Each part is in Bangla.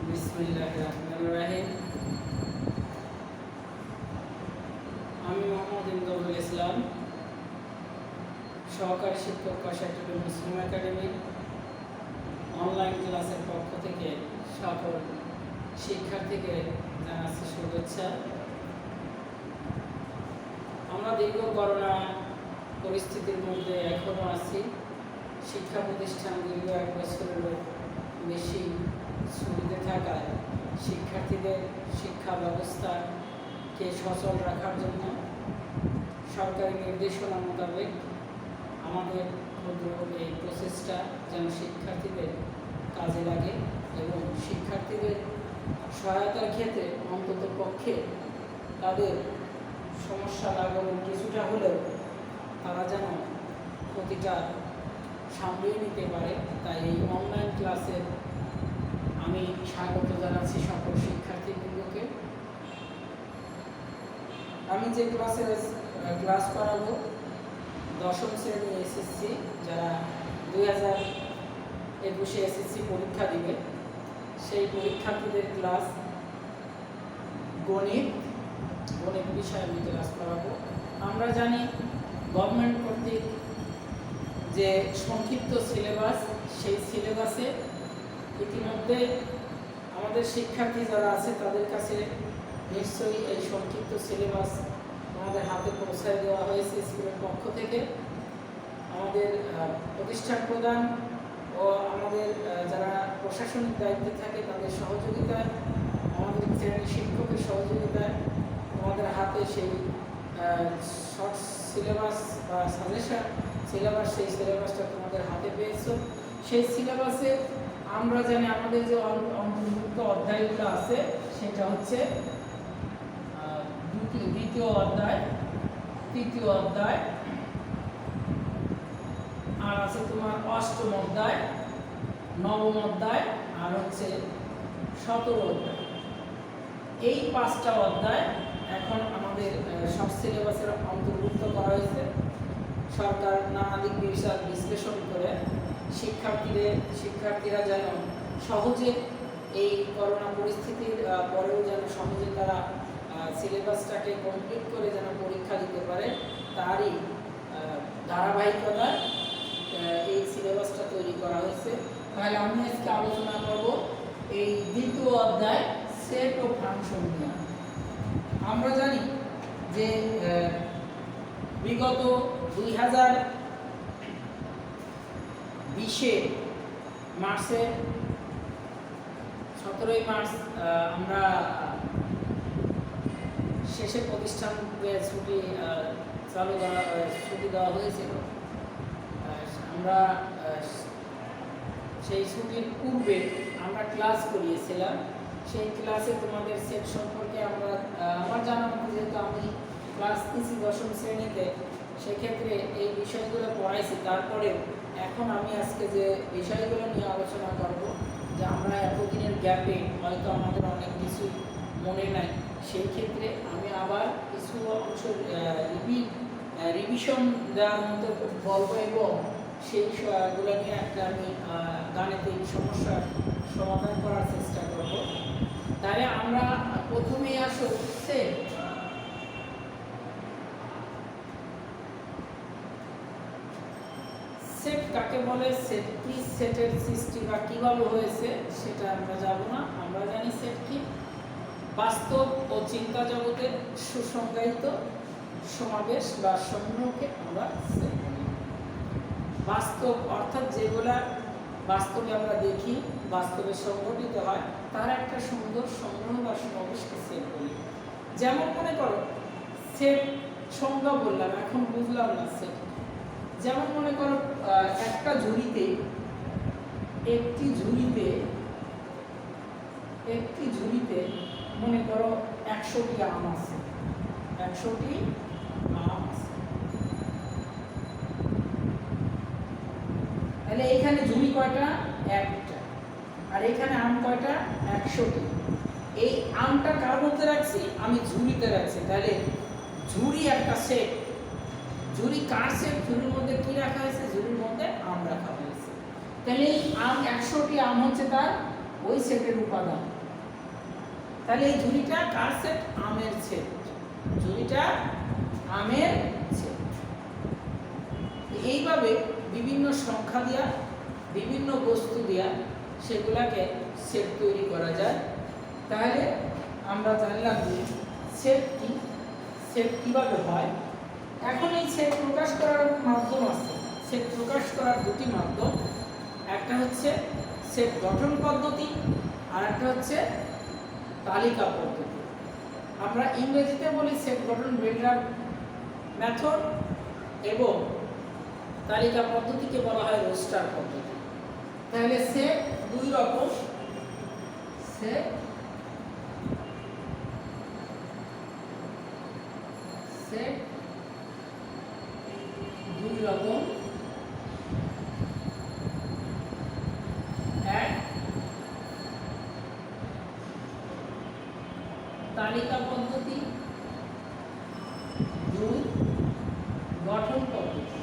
বিসমিল্লাহির রহমানির রহিম। আমি মোহাম্মদ ইমদাদুল ইসলাম, সহকারী শিক্ষক কষাইটুলি মুসলিম একাডেমি অনলাইন ক্লাসের পক্ষ থেকে সকল শিক্ষার্থীকে জানাচ্ছি শুভেচ্ছা। আমরা দীর্ঘ করোনা পরিস্থিতির মধ্যে এখনও আছি। শিক্ষা প্রতিষ্ঠান দীর্ঘ 1 বছরেরও বেশি ছুটিতে থাকায় শিক্ষার্থীদের শিক্ষা ব্যবস্থাকে সচল রাখার জন্য সরকারি নির্দেশনা মোতাবেক আমাদের ক্ষুদ্র এই প্রচেষ্টা যেন শিক্ষার্থীদের কাজে লাগে এবং শিক্ষার্থীদের সহায়তার ক্ষেত্রে অন্তত পক্ষে তাদের সমস্যা লাঘব কিছুটা হলেও তারা যেন প্রতিটা সামলিয়ে নিতে পারে। তাই এই অনলাইন ক্লাসে আমি স্বাগত জানাচ্ছি সকল শিক্ষার্থীবৃন্দকে। আমি যে ক্লাস করাবো 10ম শ্রেণী এসএসসি, যারা 2021 এসএসসি পরীক্ষা দিবে সেই পরীক্ষার্থীদের ক্লাস গণিত বিষয়ে আমি ক্লাস করাবো। আমরা জানি গভর্নমেন্ট কর্তৃক যে সংক্ষিপ্ত সিলেবাস, সেই সিলেবাসে ইতিমধ্যে আমাদের শিক্ষার্থী যারা আছে তাদের কাছে নিশ্চয়ই এই সংক্ষিপ্ত সিলেবাস আমাদের হাতে পৌঁছায় দেওয়া হয়েছে স্কুলের পক্ষ থেকে। আমাদের প্রতিষ্ঠান প্রদান ও আমাদের যারা প্রশাসনিক দায়িত্বে থাকে তাদের সহযোগিতায়, আমাদের শ্রেণী শিক্ষকের সহযোগিতায় আমাদের হাতে সেই শর্ট সিলেবাস বা সাজেশন সিলেবাস, সেই সিলেবাসটা তোমাদের হাতে পেয়েছো। সেই সিলেবাসে আমরা জানি আমাদের যে অন্তর্ভুক্ত অধ্যায়গুলো আছে সেটা হচ্ছে দ্বিতীয় অধ্যায়, তৃতীয় অধ্যায়, আর আছে তোমার 8ম অধ্যায়, 9ম অধ্যায়, আর হচ্ছে 17 অধ্যায়। এই 5টা অধ্যায় এখন আমাদের সব সিলেবাসের অন্তর্ভুক্ত করা হয়েছে। সরকার নানা দিক বিশ্লেষণ করে শিক্ষার্থীরা যেন সহজে এই করোনা পরিস্থিতির পরেও যেন সহজে তারা সিলেবাসটাকে কমপ্লিট করে যেন পরীক্ষা দিতে পারে, তারই ধারাবাহিকতায় এই সিলেবাসটা তৈরি করা হয়েছে। তাহলে আমি আজকে আলোচনা করব এই দ্বিতীয় অধ্যায় সেট ও ফাংশন নিয়ে। আমরা জানি যে বিগত 2020 মার্চের 17ই মার্চ আমরা শেষে প্রতিষ্ঠানকে ছুটি দেওয়া হয়েছিল। আমরা সেই ছুটির পূর্বে আমরা ক্লাস করিয়েছিলাম। সেই ক্লাসে তোমাদের সেট সম্পর্কে আমার জানা মতো, যেহেতু আমি ক্লাস নিয়েছি 10ম শ্রেণীতে, সেক্ষেত্রে এই বিষয়গুলো পড়াইছি। তারপরে এখন আমি আজকে যে বিষয়গুলো নিয়ে আলোচনা করব, যে আমরা এতদিনের গ্যাপে হয়তো আমাদের অনেক কিছু মনে নাই, সেই ক্ষেত্রে আমি আবার কিছু অংশ রিভিশন দেওয়ার মতো বলবো এবং সেই বিষয়গুলো নিয়ে আমি গাণিতিক সমস্যার সমাধান করার চেষ্টা করব। তাহলে আমরা প্রথমেই আসো সেট। সেট কাকে বলে, সেট কি, সেটের সৃষ্টি বা কিভাবে হয়েছে সেটা আমরা যাব না। আমরা জানি সেট কি, বাস্তব ও চিন্তা জগতের সুসংজ্ঞায়িত সমাবেশ বা সমূহকে আমরা সেট বলি। বাস্তব অর্থাৎ যেগুলা বাস্তবে আমরা দেখি, বাস্তবে সংঘটিত হয়, তার একটা সুন্দর সংগ্রহ বা সমাবেশকে সেট বলি। যেমন মনে করো সেট সংজ্ঞা বললাম, এখন বুঝলাম না সেট। যেমন মনে করো একটি ঝুড়িতে মনে করো 100টি আম আছে। 100টি আম আছে, তাহলে এইখানে ঝুড়ি কয়টা? একটা। আর এখানে আম কয়টা? 100টি। এই আমটা কার মধ্যে রাখছি? আমি ঝুড়িতে রাখছি। তাহলে ঝুড়ি একটা সেট। ঝুড়ি কার সেট? ঝুড়ির মধ্যে কি রাখা হয়েছে? ঝুড়ির মধ্যে আম রাখা হয়েছে। তাহলে এই 100টি আম হচ্ছে তার ওই সেটের উপাদান। তাহলে এই ঝুড়িটা কার সেট? আমের সেট। ঝুড়িটা আমের সেট। এইভাবে বিভিন্ন সংখ্যা দিয়া, বিভিন্ন বস্তু দিয়া সেগুলাকে সেট তৈরি করা যায়। তাহলে আমরা জানলাম যে সেট কি, সেট কিভাবে হয়। এখন এই সেট প্রকাশ করার মাধ্যম আছে। সেট প্রকাশ করার দুটি মাধ্যম, একটা হচ্ছে সেট গঠন পদ্ধতি আর একটা হচ্ছে তালিকা পদ্ধতি। আমরা ইংরেজিতে বলি সেট গঠন বিল্ডার মেথড, এবং তালিকা পদ্ধতিকে বলা হয় রোস্টার পদ্ধতি। তাহলে সেট দুই রকম, সেট দুই রকম। এক, তালিকা পদ্ধতি, দুই গঠন পদ্ধতি।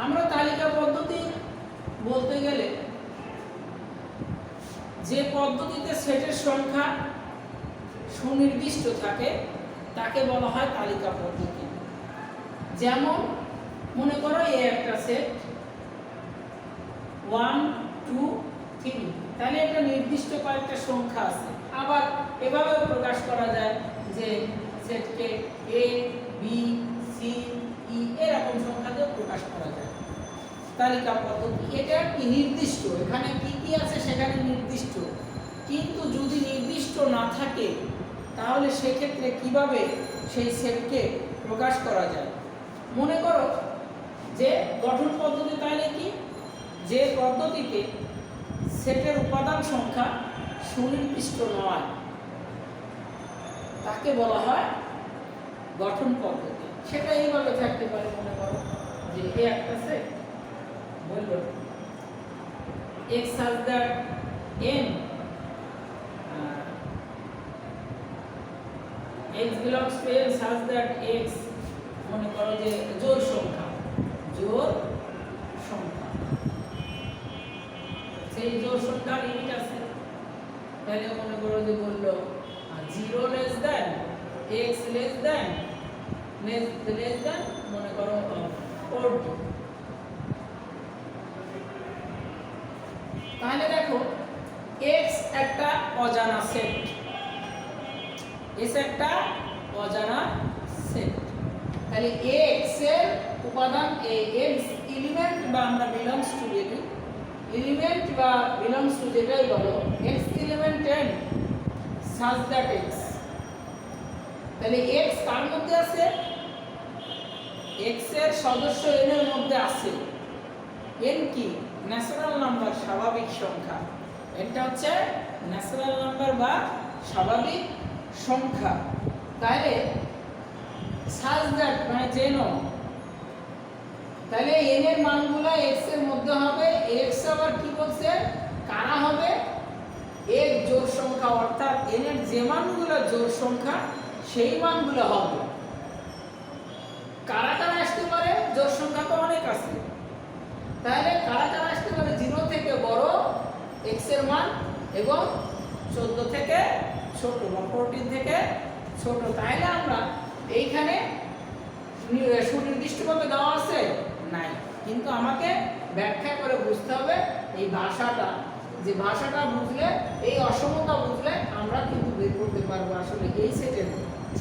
আমরা তালিকা পদ্ধতি বলতে গেলে যে পদ্ধতিতে সেটের সংখ্যা সুনির্দিষ্ট থাকে তাকে বলা হয় তালিকা পদ্ধতি। যেমন মনে করো এই একটা সেট 1 2 3, তাহলে একটা নির্দিষ্ট কয়েকটা সংখ্যা আছে। আবার এভাবেও প্রকাশ করা যায় যে সেটকে a b c e এরকম সংখ্যা দিয়ে প্রকাশ করা যায়। তালিকা পদ্ধতি এটা কি নির্দিষ্ট, এখানে কি কি আছে সেখানে নির্দিষ্ট। কিন্তু যদি নির্দিষ্ট না থাকে তাহলে সেক্ষেত্রে কিভাবে সেই সেটকে প্রকাশ করা যায়। মনে করো যে গঠন পদ্ধতি, তাহলে কি, যে পদ্ধতিতে সেটের উপাদান সংখ্যা সুনির্দিষ্ট নয় তাকে বলা হয় গঠন পদ্ধতি। সেটা এইভাবে থাকতে পারে, মনে করো যে এই একটা সেট বলল x has that n x belongs to n such that x, মনে করো যে জোড় সংখ্যা, সেই জোড় সংখ্যার লিমিট আছে। তাহলে মনে করো যে বললো 0 less than x less than মনে করো 40। তাহলে দেখো x একটা অজানা সেট, একটা অজানা সেট। তাহলে x এর উপাদান x এলিমেন্ট বা আমরা বিলংস টু যেটা এলিমেন্ট বা বিলংস টু যেটাই বলো x element n such that x, তাহলে x কার মধ্যে আছে? x এর সদস্য n এর মধ্যে আছে। n কি? ন্যাচারাল নাম্বার, স্বাভাবিক সংখ্যা। এটা হচ্ছে ন্যাচারাল নাম্বার বা স্বাভাবিক সংখ্যা। তাহলে such that মানে যেন, তাহলে n এর মানগুলো x এর মধ্যে হবে। x আবার কি বলছে? কারা হবে? এক জোড় সংখ্যা, অর্থাৎ n এর যে মানগুলো জোড় সংখ্যা সেই মানগুলো হবে। কারা কারা আসতে পারে? জোড় সংখ্যা তো অনেক আছে, তাহলে কারা কারা আসতে পারে? 0 থেকে বড় x এর মান এবং 14 থেকে ছোট বা 14 থেকে ছোট। তাহলে আমরা এইখানে সুনির্দিষ্টভাবে দেওয়া আছে নাই, কিন্তু আমাকে ব্যাখ্যা করে বুঝতে হবে এই ভাষাটা। যে ভাষাটা বুঝলে, এই অসমতা বুঝলে আমরা কিন্তু বের করতে পারবো আসলে এই সেটের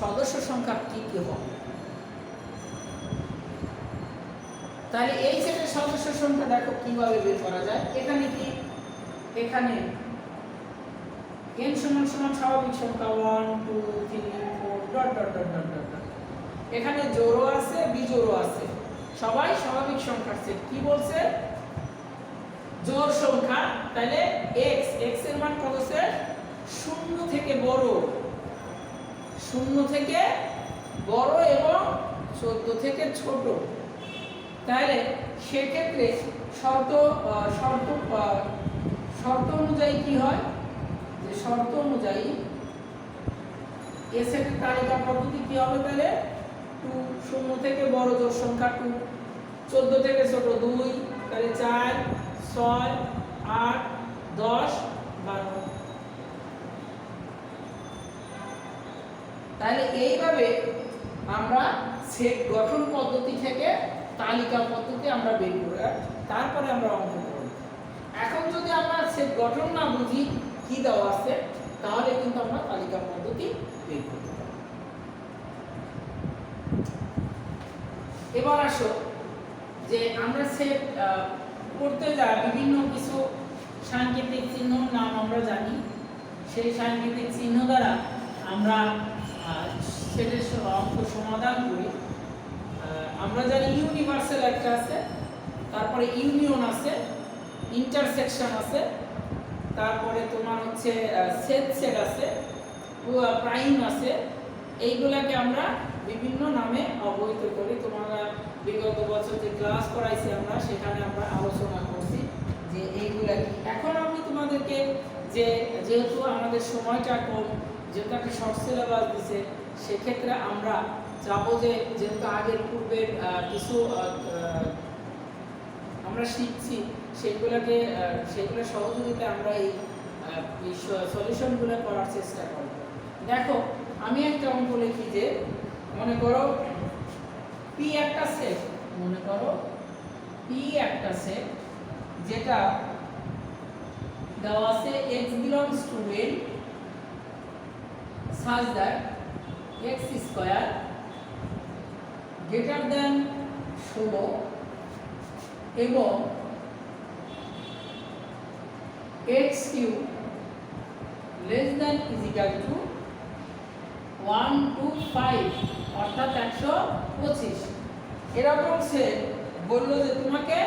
সদস্য সংখ্যা কি কি হবে। তাহলে এই সেটের সদস্য সংখ্যা দেখো কিভাবে বের করা যায়। এখানে কি, এখানে n সমান সমান স্বাভাবিক সংখ্যা 1 2 3 4 dot dot dot dot dot. এখানে জোড়ও আছে বিজোড়ও আছে, সবাই স্বাভাবিক সংখ্যার সেট। কি বলছে? জোড় সংখ্যা। তাহলে x এর মান কত সেট? 0 থেকে বড়, 0 থেকে বড় এবং 14 থেকে ছোট। তাহলে সেক্ষেত্রে শর্ত অনুযায়ী কি হয়, যে শর্ত অনুযায়ী এ সেটের তালিকা পদ্ধতি কি হবে? তাহলে 2 শূন্য থেকে বড় জোড় সংখ্যা 2, 14 থেকে ছোট 2, তাহলে 4, 6, 8, 10, 12। তাহলে এইভাবে আমরা সেট গঠন পদ্ধতি থেকে তালিকা পদ্ধতি আমরা বের করে তারপরে আমরা অঙ্ক করব। এখন যদি আমরা সেট গঠন না বুঝি কি দেওয়া আছে, তাহলে কিন্তু আমরা তালিকা পদ্ধতি বের করতে পারব। এবার আসো যে আমরা সেট করতে যাই, বিভিন্ন কিছু সাংকেতিক চিহ্নর নাম আমরা জানি। সেই সাংকেতিক চিহ্ন দ্বারা আমরা সেটের অঙ্ক সমাধান করি। আমরা জানি ইউনিভার্সাল একটা আছে, তারপরে ইউনিয়ন আছে, ইন্টারসেকশন আছে, তারপরে তোমার হচ্ছে সেট আছে, প্রাইম আছে। এইগুলাকে আমরা বিভিন্ন নামে অবহিত করি। তোমরা বিগত বছর যে ক্লাস করাইছি আমরা, সেখানে আমরা আলোচনা করছি যে এইগুলা কি। এখন আমি তোমাদেরকে যেহেতু আমাদের সময়টা কম, যেহেতু একটা শর্ট সিলেবাস দিছে, সেক্ষেত্রে আমরা যাবো যেহেতু আগের পূর্বের কিছু আমরা শিখছি, সেগুলোর সহযোগিতায় আমরা এই সলিউশনগুলো করার চেষ্টা করব। দেখো আমি একটা অঙ্ক লিখি যে মনে করো পি একটা সেট, মনে করো পি একটা সেট যেটা দেওয়া আছে x belongs to n such that x square greater than 16 এবং x cube less than is equal to 1 to 5 অর্থাৎ 125। এরকম সে বললো যে তোমাকে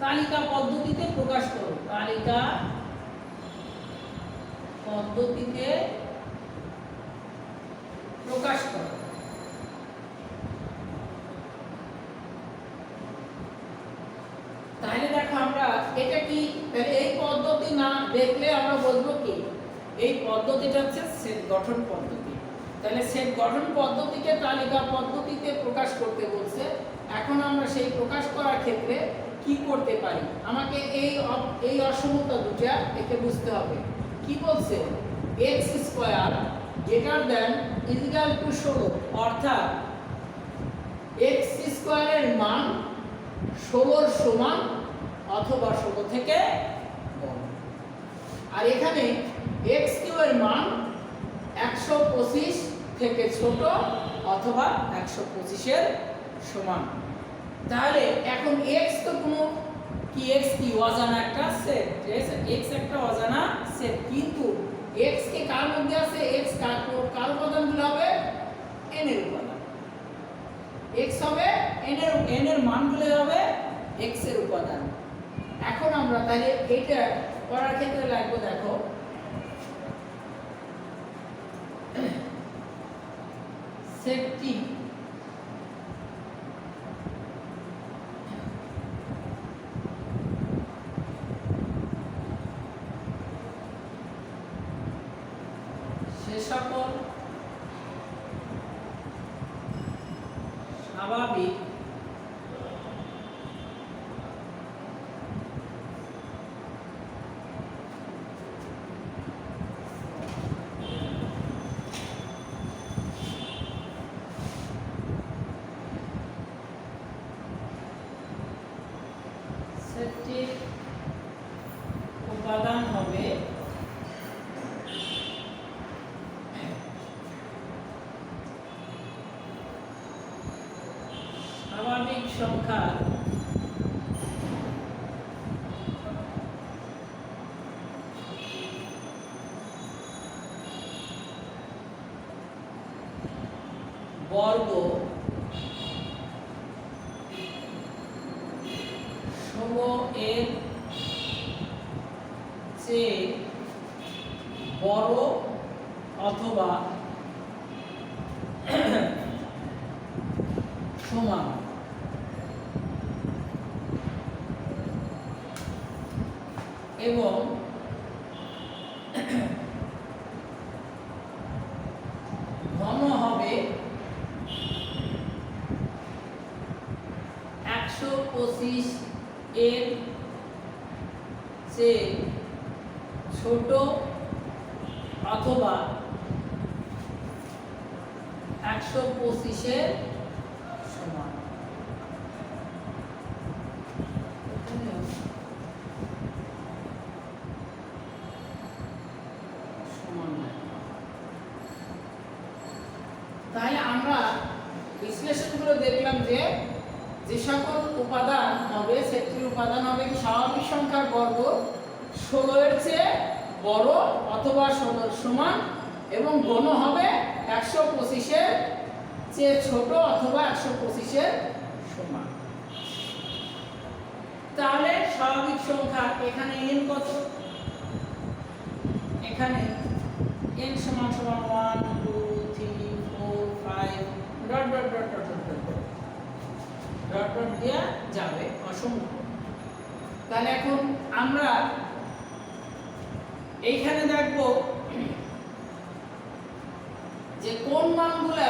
তালিকা পদ্ধতিতে প্রকাশ করো, তালিকা পদ্ধতিতে প্রকাশ করো। তাহলে দেখো আমরা এটা কি, তাহলে এই পদ্ধতি না দেখলে আমরা বলবো কি এই পদ্ধতিটা হচ্ছে সেট গঠন পদ্ধতি। তাহলে সেট গঠন পদ্ধতিকে তালিকা পদ্ধতিতে প্রকাশ করতে বলছে। এখন আমরা সেই প্রকাশ করার ক্ষেত্রে কি করতে পারি, আমাকে এই অসমতা দুটা একে বুঝতে হবে। কি বলছে, x square greater than equal to 16, অর্থাৎ x স্কয়ারের মান 16 সমান অথবা 16 থেকে বড়। আর এখানে x কিউবের মান 125 থেকে ছোট অথবা 125 এর সমান। তাহলে এখন x তো কোনো কি, x কি অজানা একটা সেট, ঠিক আছে, x একটা অজানা সেট, কিন্তু x কে কার মধ্যে আছে, x কার উপাদানগুলো হবে, n এর উপাদান। x হবে n এর মানগুলো হবে x এর উপাদান। এখন আমরা তাহলে এটা করার ক্ষেত্রে লাগবে, দেখো সেটটি সে সকল স্বাভাবিক সেটটির উপাদান হবে স্বাভাবিক সংখ্যার বর্গ এর চেয়ে বড় অথবা সমান। এবং 25 এর চেয়ে ছোট অথবা 125 এর সমান। তাহলে আমরা বিশ্লেষণগুলো দেখলাম যে যে সকল উপাদান হবে সেটির উপাদান হবে কি স্বাভাবিক সংখ্যার বর্গ 16 এর চেয়ে বড় অথবা 16 এর সমান এবং গণ হবে 125 এর চেয়ে ছোট অথবা 125 এর সমান। তাহলে স্বাভাবিক সংখ্যা এখানে n কত, এখানে n সমান সমান 1 2 3 4 5 dot dot dot dot dot dot দেয়া যাবে অসংখ্য। তাহলে এখন আমরা এইখানে দেখব যে কোন মানগুলা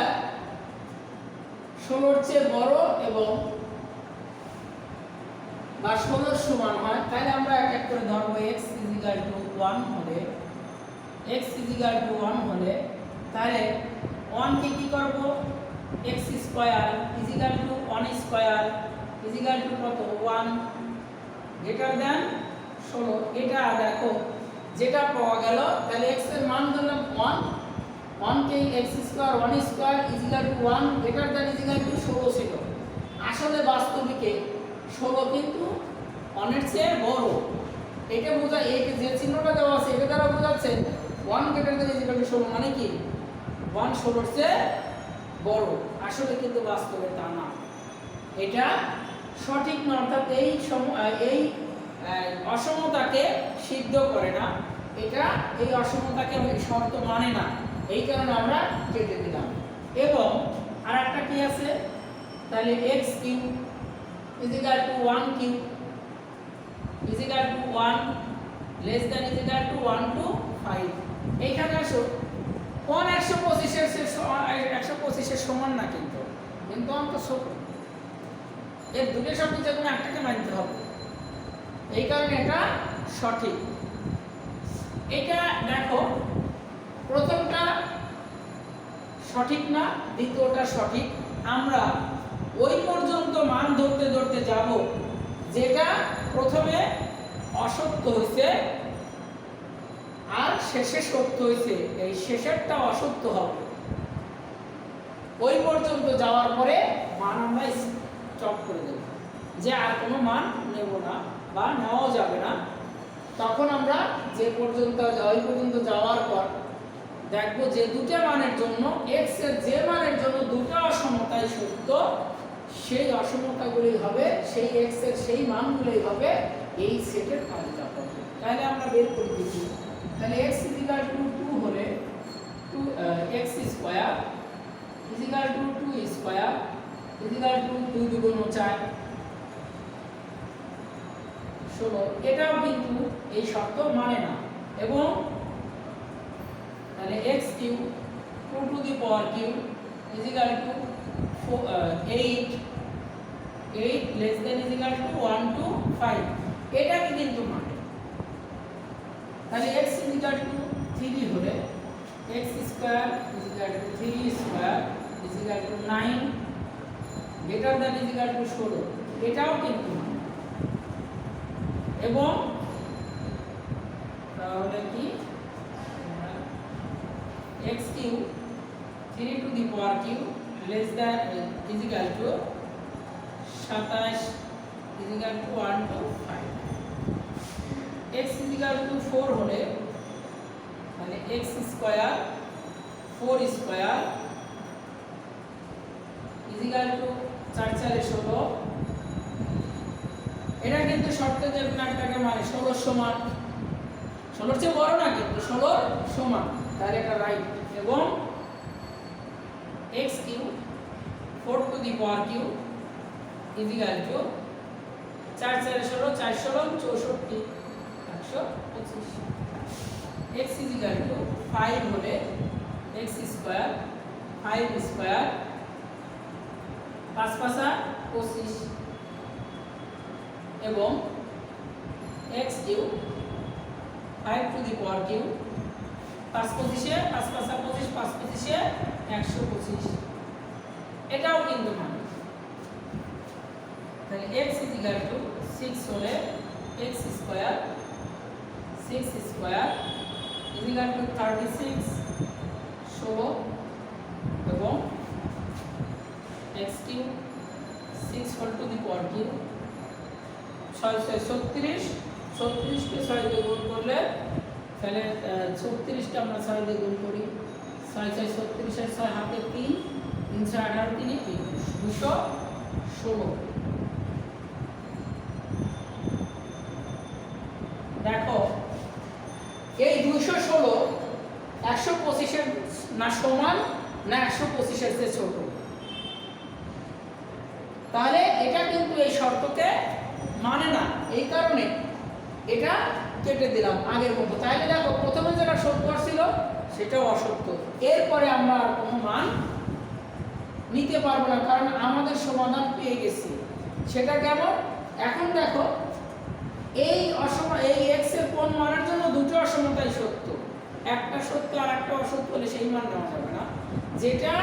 16 এর চেয়ে বড় এবং বা 16 এর সমান হয়। তাহলে আমরা এক এক করে ধরব x 1 হলে তাহলে 1 কে কি করব x স্কয়ার 1 স্কয়ার কত 1 গ্রেটার দ্যান 16। এটা দেখো যেটা পাওয়া গেল তাহলে x এর মান ধরলাম 1 কে x square 1 square 1 greater than 16 ছিল। আসলে বাস্তবিকে 16 কিন্তু 1 এর চেয়ে বড়। এটা বোঝায় এই যে চিহ্নটা দেওয়া আছে এটা দ্বারা বোঝাচ্ছে 1 গ্রেটার দ্যান 16 মানে কি 1 16 এর চেয়ে বড়। আসলে কিন্তু বাস্তবে তা না, এটা সঠিক না, অর্থাৎ এই অসমতাকে সিদ্ধ করে না, এটা এই অসমতাকে শর্ত মানে না, এই কারণে আমরা কেটে দিলাম। এবং আর একটা কি আছে তাহলে x cube = 1 cube = 1 less than = 1 to 5। এইখানে আসো কোন 125 এর সমান না, কিন্তু অঙ্ক ছোট, এর দুটো শব্দ যে কোনো একটাকে মানতে হবে, এই কারণে এটা সঠিক। এটা দেখো প্রথমটা সঠিক না, দ্বিতীয়টা সঠিক। আমরা ওই পর্যন্ত মান ধরতে ধরতে যাব যেটা প্রথমে অসত্য হয়েছে আর শেষে সত্য হয়েছে, এই শেষেরটা অসত্য হবে। ওই পর্যন্ত যাওয়ার পরে মান আমরা স্টপ করে দেব, যে আর কোনো মান নেব না বা নেওয়া যাবে না। তখন আমরা ওই পর্যন্ত যাওয়ার পর দেখব যে দুটো মানের জন্য x এর যে মানের জন্য দুটো অসমতাই সত্য, সেই অসমতাগুলি হবে সেই x এর সেই মানগুলোই হবে এই সেটের তালিকা পদ্ধতি। তাহলে আমরা বের করে দিচ্ছি, তাহলে x = 2 হলে x স্কয়ার = 2 স্কয়ার = 2 × 4 16। এটাও কিন্তু এই শর্ত মানে না। এবং তাহলে x cube 2 two the power cube = 8 less than = 1 to 5, এটাকে কিন্তু মানে। তাহলে x = 3 হলে x square = 3 square = 9 greater than = 16, এটাও কিন্তু মানে। এবং তাহলে কি x cube 3 two the power cube less than = 27 = 1 to 5। x = 4 হলে তাহলে x স্কয়ার 4 স্কয়ার = 4 4 16। এটা কিন্তু শর্ত যে একটাকে মানে 16 সমান, 16 চেয়ে বড় না কিন্তু 16 সমান, তাহলে এটা রাইট। এবং x cube 4 two the power cube = 4 4 16 4 16 64 125। x = 5 হলে x স্কয়ার 5 স্কয়ার 5 5 25 এবং x cube 5 two the power cube 5 25 5 5 25 5 25 125 এটাও কিন্তু মানে তাহলে x = 6 হলে x স্কয়ার 6 স্কয়ার = 36 16 এবং x cube 6 whole to the power cube 6 36 36 কে 6 দিয়ে গুণ করলে তাহলে 36 টা আমরা 6 দিয়ে গুণ করি 6 6 36 এর 6 হাতে 3 3 6 18 3 216 দেখো এই 216 125 এর না সমান না 125 এর চেয়ে ছোট তাহলে এটা কিন্তু এই শর্তকে মানে না এই কারণে এটা কেটে দিলাম আগের মতো তাহলে দেখো প্রথমে যেটা সত্য ছিল সেটাও অসত্য এরপরে আমরা আর কোনো মান নিতে পারবো না কারণ আমাদের সমাধান পেয়ে গেছি সেটা কেমন এখন দেখো এই x এর কোন মানের জন্য দুটো অসমতাই সত্য একটা সত্য আর একটা অসত্য হলে সেই মান নেওয়া যাবে না যেটা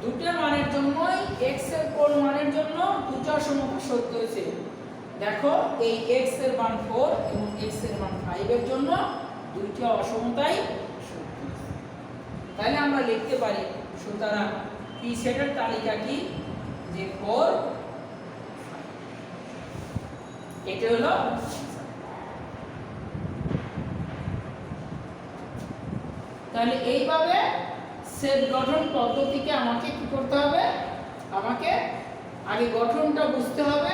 দুটো মানের জন্যই x এর কোন মানের জন্য দুটো অসমতা সত্য হয়েছে দেখো এই x এর মান 4 এবং x এর মান 5 এর জন্য দুটো অসমতাই সত্য তাহলে আমরা লিখতে পারি সুতরাং p সেটের তালিকা কি যে 4 এটা হলো তাহলে এইভাবে সেট গঠন পদ্ধতিকে আমাকে কি করতে হবে আমাকে আগে গঠনটা বুঝতে হবে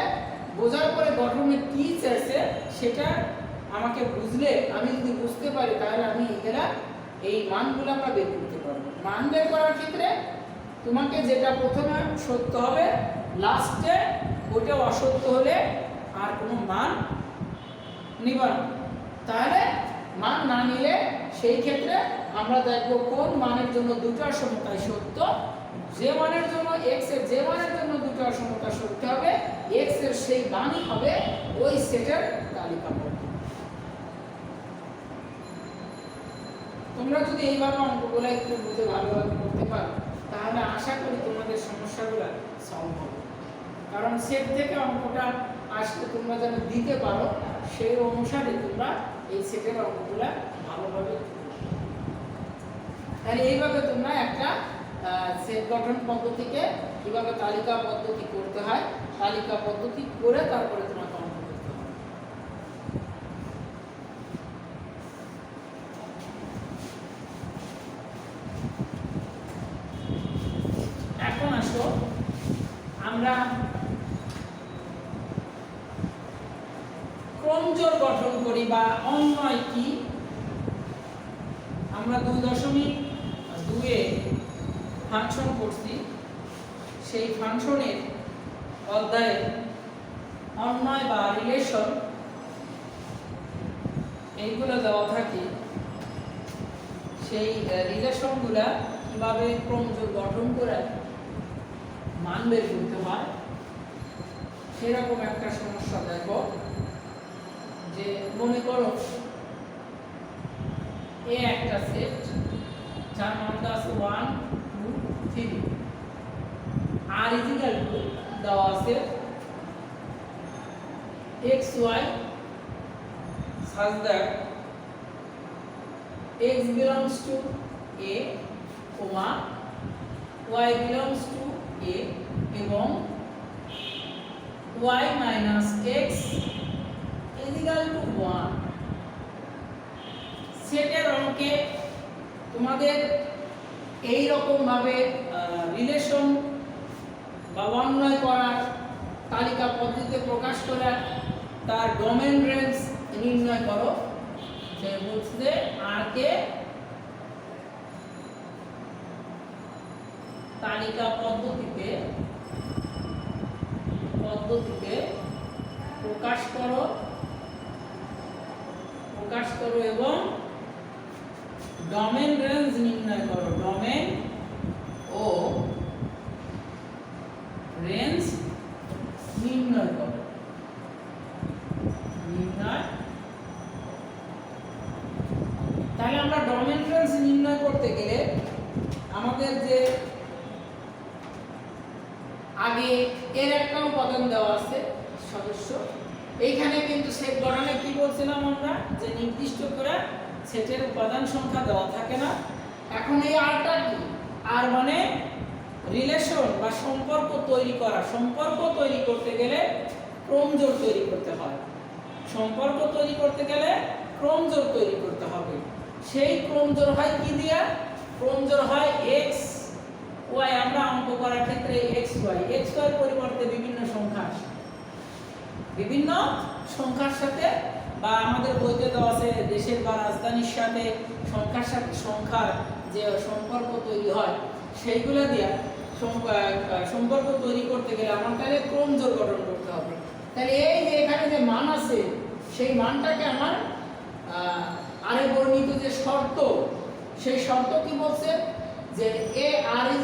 বোঝার পরে গঠনে কি চাইছে সেটা আমাকে বুঝলে আমি যদি বুঝতে পারি তাহলে আমি এই মানগুলো আমরা বের করতে পারবো মান বের করার ক্ষেত্রে তোমাকে যেটা প্রথমে সত্য হবে লাস্টে ওটা অসত্য হলে আর কোনো মান নিবা না তাহলে মান না নিলে সেই ক্ষেত্রে আমরা দেখব কোন মানের জন্য দুটো অসমতাই সত্য যে মানের জন্য x এর যে মানের জন্য দুটো অসমতা সত্য হবে x এর সেই মানই হবে ওই সেটের তালিকা পদ্ধতি তোমরা যদি এইভাবে অঙ্কগুলো একটু বুঝে ভালোভাবে করতে পারো তাহলে আশা করি তোমাদের সমস্যাগুলো সলভ হবে কারণ সেট থেকে অঙ্কটা আসলে তোমরা যেন দিতে পারো সেই অনুসারে তোমরা এই সেটের অঙ্কগুলো ভালোভাবে তাহলে এইভাবে তোমরা একটা সেট গঠন পদ্ধতিকে কিভাবে তালিকা পদ্ধতি করতে হয় তালিকা পদ্ধতি করে তারপরে তোমাকে অঙ্ক করতে হবে এখন আসো আমরা ক্রমজোড় গঠন করি বা অন্বয় কি আমরা 2.2 এ ফাংশন করছি সেই ফাংশনের অধ্যায়ে অন্বয় বা রিলেশন এইগুলো দেওয়া থাকে সেই রিলেশনগুলা কিভাবে ক্রমজোড় গঠন করে মান বের করতে হয় সেরকম একটা সমস্যা দেখো যে মনে করো এ একটা সেট যার মান আছে 1 2 3 r দেওয়া আছে xy such that x belongs to a, y belongs to a এবং y minus x is equal to 1 সেটের অঙ্কে তোমাদের এই রকম ভাবে রিলেশন বা অন্বয় করার তালিকা পদ্ধতিতে প্রকাশ করার তার ডোমেন রেঞ্জ নির্ণয় করো যে বলছে আর কে তালিকা পদ্ধতিতে প্রকাশ করো এবং ডোমেন রেঞ্জ নির্ণয় করো ডোমেন ও রেঞ্জ নির্ণয় করো আগে এর একটা উপাদান দেওয়া আছে সদস্য। এইখানে কিন্তু সেট গঠনে কি বলছিলাম আমরা, যে নির্দিষ্ট করে সেটের উপাদান সংখ্যা দেওয়া থাকে না। এখন এই আরটা কি, আর মানে রিলেশন বা সম্পর্ক তৈরি করা। সম্পর্ক তৈরি করতে গেলে ক্রমজোড় তৈরি করতে হয়। সম্পর্ক তৈরি করতে গেলে ক্রমজোড় তৈরি করতে হবে। সেই ক্রমজোড় হয় কি দিয়া? ক্রমজোড় হয় x y। আমরা অঙ্ক করার ক্ষেত্রে x y এর পরিবর্তে বিভিন্ন সংখ্যা আসে, বিভিন্ন সংখ্যার সাথে, বা আমাদের বইতে দেওয়া আছে দেশের বা রাজধানীর সাথে সংখ্যার সাথে সংখ্যার যে সম্পর্ক তৈরি হয়, সেইগুলো দিয়ে সম্পর্ক তৈরি করতে গেলে আমার তাহলে ক্রমজোড় গঠন করতে হবে। তাহলে এই যে এখানে যে মান আছে, সেই মানটাকে আমার আরে বর্ণিত যে শর্ত, সেই শর্ত কি বলছে, যে a r =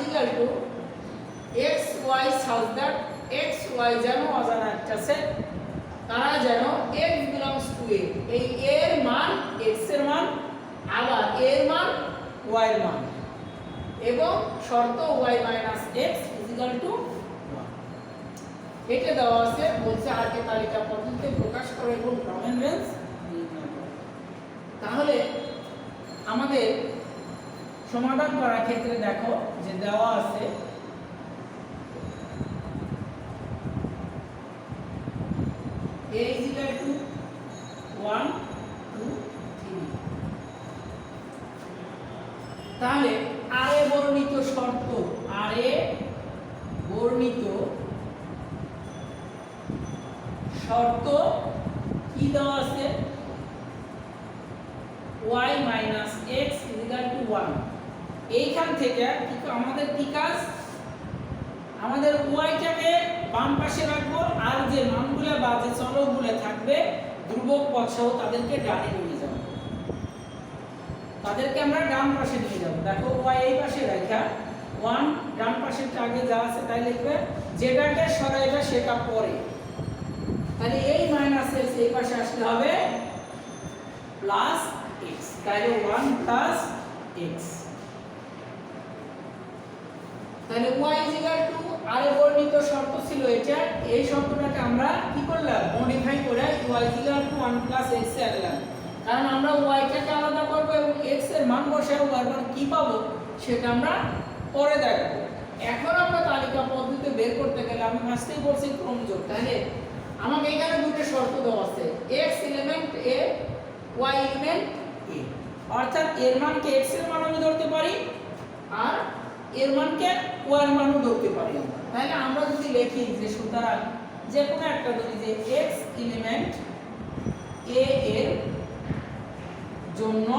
x y such that x y যেন অজানা একটা সেট, তারা যেন x belongs to a। এই a এর মান x এর মান, আবার a এর মান y এর মান, এবং শর্ত y - x = 1। এটা দেওয়া আছে, বলছে আর কে তালিকা পদ্ধতিতে প্রকাশ করে এবং ডোমেন রেঞ্জ নির্ণয় করে। তাহলে আমাদের সমাধান করার ক্ষেত্রে দেখো যে দেওয়া আছে a = 1 2 3। তাহলে আরে বর্ণিত শর্ত, আরে বর্ণিত শর্ত কি দেওয়া আছে, y - x = 1। এইখান থেকে আমাদের কি কাজ, আমাদের y টাকে বাম পাশে রাখবো, আর যে মানগুলো বা যে চলকগুলো থাকবে ধ্রুবক পদ সহ তাদেরকে ডানে নিয়ে যাব, তাদেরকে আমরা ডান পাশে নিয়ে যাব। দেখো y এই পাশে রাখা 1 ডান পাশেরটা আগে যা আছে তাই লিখবে, যেটাকে সরাইবে সেটা পরে। তাহলে এই -x এই পাশে আসলে হবে +x, তাহলে 1 + x। তাহলে y = আরে বর্ণিত শর্ত ছিল এটা, এই শর্তটাকে আমরা কি করলাম, মডিফাই করে y = 1 + x এ আনলাম। কারণ আমরা y টাকে আলাদা করব এবং x এর মান বসাবো, y মান কি পাবো সেটা আমরা পরে দেখব। এখন আমরা তালিকা পদ্ধতিতে বের করতে গেলে আমি ফার্স্টেই বলছি ক্রমজোড়। তাহলে আমাকে এখানে দুটো শর্ত দেওয়া আছে, x element a y element a, অর্থাৎ এর মানকে x এর মান আমি ধরতে পারি আর এর মানকে y এর মানও ধরতে পারি। তাহলে আমরা যদি লিখি যে সুতরাং যে কোনো একটা ধরি যে x এলিমেন্ট a এর জন্য